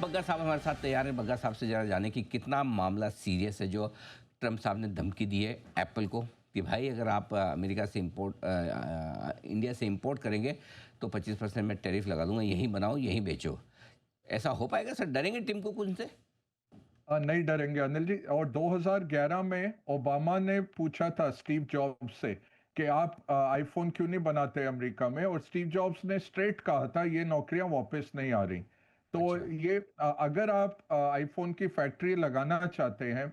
बग्गा साहब हमारे साथ तैयार हैं। बग्गा साहब से जरा जाने कि कितना मामला सीरियस है जो ट्रम्प साहब ने धमकी दी है एप्पल को कि भाई अगर आप अमेरिका से इंडिया से इंपोर्ट करेंगे तो 25% में टैरिफ लगा दूंगा, यहीं बनाओ यहीं बेचो। ऐसा हो पाएगा सर? डरेंगे टिम कुक उनसे? नहीं डरेंगे अनिल जी। और 2011 में ओबामा ने पूछा था स्टीव जॉब्स से कि आप आईफोन क्यों नहीं बनाते अमेरिका में, और स्टीव जॉब्स ने स्ट्रेट कहा था ये नौकरियां वापस नहीं आ रही। तो अच्छा। ये अगर आप आईफोन की फैक्ट्री लगाना चाहते हैं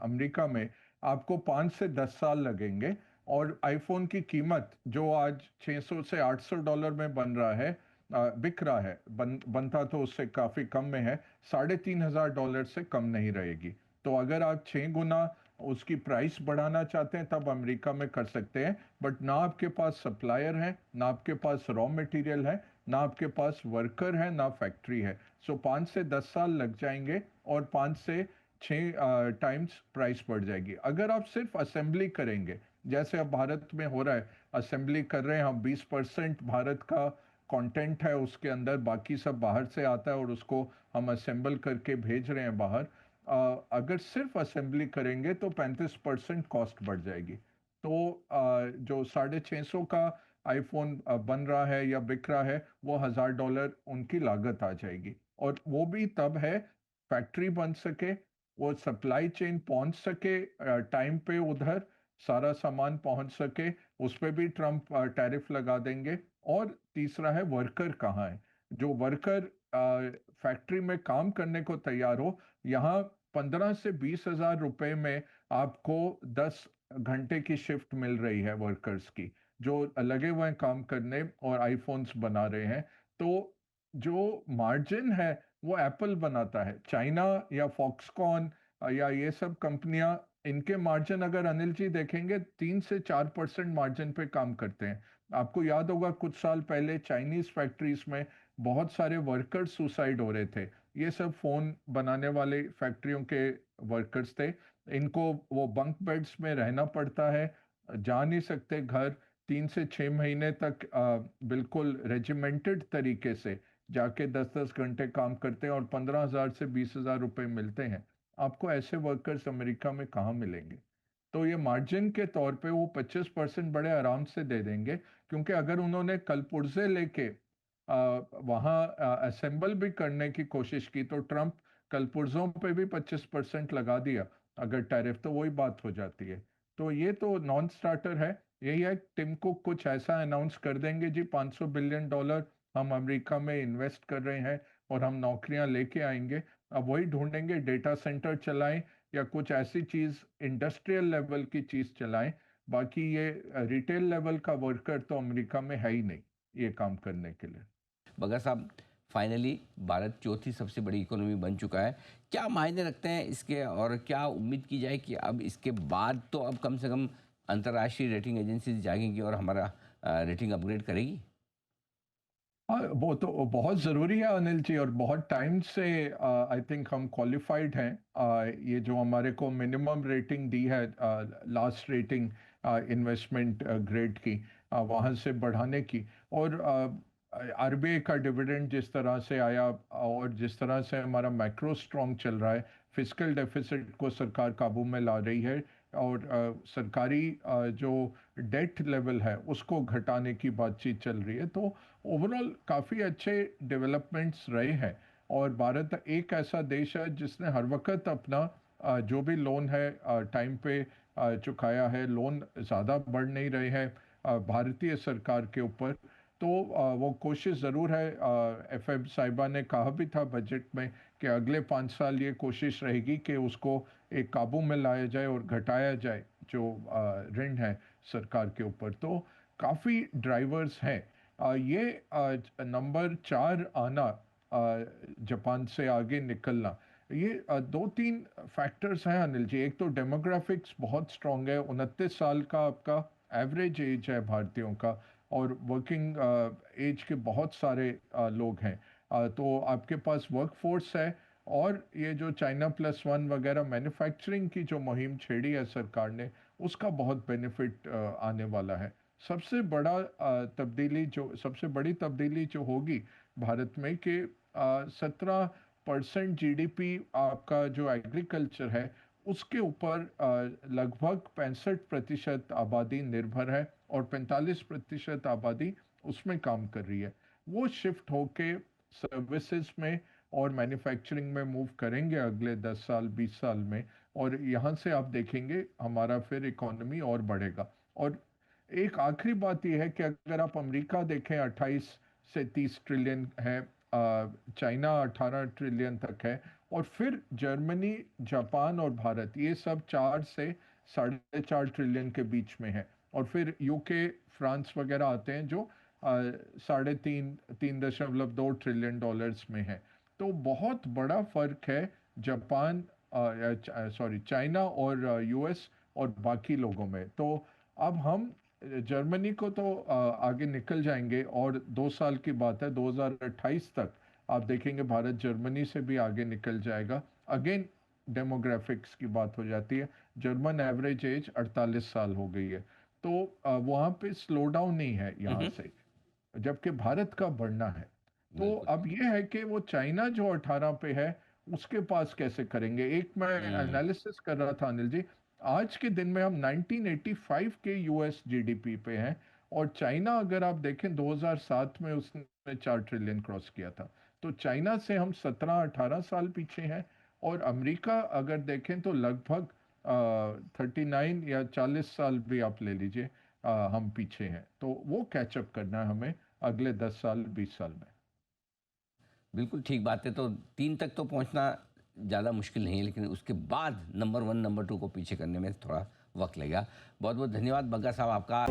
अमेरिका में, आपको 5 से 10 साल लगेंगे। और आईफोन की कीमत जो आज 600 से $800 में बन रहा है, बिक रहा है, बनता तो उससे काफी कम में है, $3500 से कम नहीं रहेगी। तो अगर आप 6 गुना उसकी प्राइस बढ़ाना चाहते हैं तब अमेरिका में कर सकते हैं। बट ना आपके पास सप्लायर है, ना आपके पास रॉ मटेरियल है, ना आपके पास वर्कर है, ना फैक्ट्री है। सो 5 से 10 साल लग जाएंगे और 5 से 6 टाइम्स प्राइस बढ़ जाएगी। अगर आप सिर्फ असेंबली करेंगे, जैसे अब भारत में हो रहा है, असेंबली कर रहे हैं हम, 20% भारत का कंटेंट है उसके अंदर, बाकी सब बाहर से आता है और उसको हम असेंबल करके भेज रहे हैं बाहर। अगर सिर्फ असेंबली करेंगे तो 35% कॉस्ट बढ़ जाएगी। तो जो $650 का आईफोन बन रहा है या बिक रहा है, वो $1000 उनकी लागत आ जाएगी। और वो भी तब है फैक्ट्री बन सके, वो सप्लाई चेन पहुंच सके टाइम पे, उधर सारा सामान पहुंच सके। उस पे भी ट्रम्प टैरिफ लगा देंगे। और तीसरा है वर्कर कहाँ है, जो वर्कर फैक्ट्री में काम करने को तैयार हो। यहाँ 15 से 20 हजार रुपए में आपको 10 घंटे की शिफ्ट मिल रही है वर्कर्स की, जो लगे हुए हैं काम करने और आईफोन्स बना रहे हैं। तो जो मार्जिन है वो एप्पल बनाता है, चाइना या फॉक्सकॉन या ये सब कंपनियां, इनके मार्जिन अगर अनिल जी देखेंगे 3 से 4% मार्जिन पे काम करते हैं। आपको याद होगा कुछ साल पहले चाइनीज फैक्ट्रीज में बहुत सारे वर्कर्स सुसाइड हो रहे थे। ये सब फोन बनाने वाले फैक्ट्रियों के वर्कर्स थे। इनको वो बंक बेड्स में रहना पड़ता है, जा नहीं सकते घर। 3 से 6 महीने तक बिल्कुल रेजिमेंटेड तरीके से जाके 10-10 घंटे काम करते हैं और 15 हजार से 20 हजार रुपए मिलते हैं। आपको ऐसे वर्कर्स अमेरिका में कहाँ मिलेंगे? तो ये मार्जिन के तौर पे वो 25% बड़े आराम से दे देंगे, क्योंकि अगर उन्होंने कलपुर्जे लेके वहाँ असेंबल भी करने की कोशिश की तो ट्रम्प कलपुर्जों पे भी 25% लगा दिया अगर टैरिफ, तो वही बात हो जाती है। तो ये तो नॉन स्टार्टर है। यही है, टिम कुक कुछ ऐसा अनाउंस कर देंगे जी, $500 बिलियन हम अमेरिका में इन्वेस्ट कर रहे हैं और हम नौकरियां लेके आएंगे। अब वही ढूंढेंगे, डेटा सेंटर चलाएं या कुछ ऐसी चीज इंडस्ट्रियल लेवल की चीज चलाएं। बाकी ये रिटेल लेवल का वर्कर तो अमेरिका में है ही नहीं ये काम करने के लिए। बग्गा साहब, फाइनली भारत चौथी सबसे बड़ी इकोनॉमी बन चुका है। क्या मायने रखते हैं इसके, और क्या उम्मीद की जाए कि अब इसके बाद तो अब कम से कम अंतर्राष्ट्रीय रेटिंग एजेंसी जागेंगी और हमारा रेटिंग अपग्रेड करेगी? हाँ, वो तो बहुत ज़रूरी है अनिल जी। और बहुत टाइम से आई थिंक हम क्वालिफाइड हैं। ये जो हमारे को मिनिमम रेटिंग दी है, लास्ट रेटिंग इन्वेस्टमेंट ग्रेड की, वहाँ से बढ़ाने की। और आरबीआई का डिविडेंड जिस तरह से आया और जिस तरह से हमारा मैक्रो स्ट्रॉन्ग चल रहा है, फिस्कल डेफिसिट को सरकार काबू में ला रही है, और सरकारी जो डेट लेवल है उसको घटाने की बातचीत चल रही है। तो ओवरऑल काफ़ी अच्छे डेवलपमेंट्स रहे हैं। और भारत एक ऐसा देश है जिसने हर वक्त अपना जो भी लोन है टाइम पे चुकाया है। लोन ज़्यादा बढ़ नहीं रहे हैं भारतीय सरकार के ऊपर। तो वो कोशिश ज़रूर है। एफएम साहिबा ने कहा भी था बजट में कि अगले 5 साल ये कोशिश रहेगी कि उसको एक काबू में लाया जाए और घटाया जाए जो ऋण है सरकार के ऊपर। तो काफ़ी ड्राइवर्स हैं। ये नंबर 4 आना, जापान से आगे निकलना, ये 2-3 फैक्टर्स हैं अनिल जी। एक तो डेमोग्राफिक्स बहुत स्ट्रांग है, 29 साल का आपका एवरेज एज है भारतीयों का, और वर्किंग एज के बहुत सारे लोग हैं। तो आपके पास वर्क फोर्स है। और ये जो China+1 वगैरह मैन्युफैक्चरिंग की जो मुहिम छेड़ी है सरकार ने, उसका बहुत बेनिफिट आने वाला है। सबसे बड़ी तब्दीली जो होगी भारत में कि 17% जीडीपी आपका जो एग्रीकल्चर है उसके ऊपर लगभग 65% आबादी निर्भर है और 45% आबादी उसमें काम कर रही है। वो शिफ्ट होके सर्विसेज में और मैन्युफैक्चरिंग में मूव करेंगे अगले 10 साल 20 साल में, और यहाँ से आप देखेंगे हमारा फिर इकोनॉमी और बढ़ेगा। और एक आखिरी बात यह है कि अगर आप अमेरिका देखें 28 से 30 ट्रिलियन है, चाइना 18 ट्रिलियन तक है, और फिर जर्मनी, जापान और भारत ये सब 4 से 4.5 ट्रिलियन के बीच में है, और फिर यूके, फ्रांस वगैरह आते हैं जो 3.2 ट्रिलियन डॉलर्स में है। तो बहुत बड़ा फर्क है जापान, सॉरी चाइना और यूएस और बाकी लोगों में। तो अब हम जर्मनी को तो आगे निकल जाएंगे, और 2 साल की बात है 2028 तक आप देखेंगे भारत जर्मनी से भी आगे निकल जाएगा। अगेन डेमोग्राफिक्स की बात हो जाती है, जर्मन एवरेज एज 48 साल हो गई है, तो वहाँ पे स्लो डाउन नहीं है यहाँ हम्म। से, जबकि भारत का बढ़ना है। तो बिल्कुल। अब ये है कि वो चाइना जो 18 पे है उसके पास कैसे करेंगे। एक मैं हम्म। एनालिसिस कर रहा था अनिल जी, आज के दिन में हम 1985 के यूएस जीडीपी पे हैं, और चाइना अगर आप देखें 2007 में उसने 4 ट्रिलियन क्रॉस किया था। तो चाइना से हम 17-18 साल पीछे हैं, और अमेरिका अगर देखें तो लगभग 39 या 40 साल भी आप ले लीजिए, हम पीछे हैं। तो वो कैचअप करना है हमें अगले 10 साल 20 साल में। बिल्कुल ठीक बात है। तो 3 तक तो पहुंचना ज़्यादा मुश्किल नहीं है, लेकिन उसके बाद नंबर 1 नंबर 2 को पीछे करने में थोड़ा वक्त लगेगा। बहुत बहुत धन्यवाद बग्गा साहब आपका।